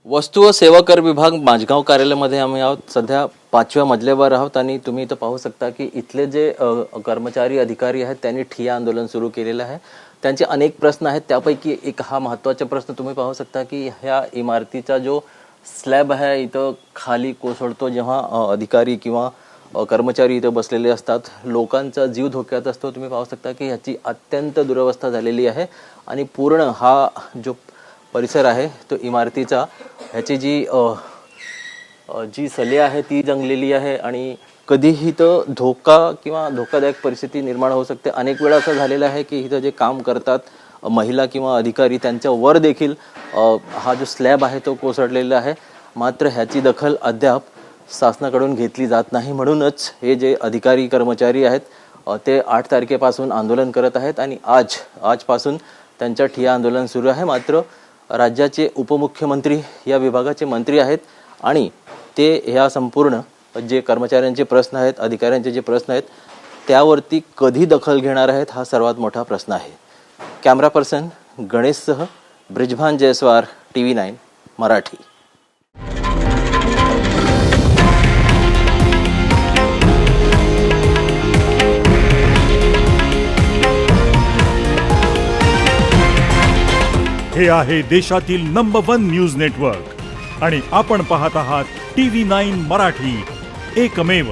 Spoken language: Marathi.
वस्तू व सेवा कर विभाग माझगाव कार्यालयामध्ये आम्ही आहोत. सध्या 5व्या मजल्यावर आहोत आणि तुम्ही इथं पाहू शकता की इथले जे कर्मचारी अधिकारी आहेत त्यांनी ठिय्या आंदोलन सुरू केलेलं आहे. त्यांचे अनेक प्रश्न आहेत, त्यापैकी एक हा महत्त्वाचा प्रश्न तुम्ही पाहू शकता की ह्या इमारतीचा जो स्लॅब आहे इथं खाली कोसळतो जेव्हा अधिकारी किंवा कर्मचारी इथं बसलेले असतात. लोकांचा जीव धोक्यात असतो. तुम्ही पाहू शकता की ह्याची अत्यंत दुरवस्था झालेली आहे आणि पूर्ण हा जो परिसर आहे तो इमारतीचा ह्याची जी सली आहे ती जंगलेली आहे आणि कधीही इथं धोका किंवा धोकादायक परिस्थिती निर्माण होऊ शकते. अनेक वेळा असं झालेलं आहे की इथं जे काम करतात महिला किंवा अधिकारी त्यांच्या वर देखील हा जो स्लॅब आहे तो कोसळलेला आहे. मात्र ह्याची दखल अद्याप शासनाकडून घेतली जात नाही. म्हणूनच हे जे अधिकारी कर्मचारी आहेत ते 8 तारखेपासून आंदोलन करत आहेत आणि आजपासून त्यांच्या ठिय्या आंदोलन सुरू आहे. मात्र राज्याचे उपमुख्यमंत्री या विभागाचे मंत्री आहेत आणि ते ह्या संपूर्ण जे कर्मचाऱ्यांचे प्रश्न आहेत, अधिकाऱ्यांचे जे प्रश्न आहेत त्यावरती कधी दखल घेणार आहेत हा सर्वात मोठा प्रश्न आहे. कॅमेरा पर्सन गणेशसह ब्रिजभान जयस्वार, TV9 मराठी. हे आहे देशातील नंबर 1 न्यूज नेटवर्क आणि आपण पाहत आहात TV9 मराठी, एकमेव.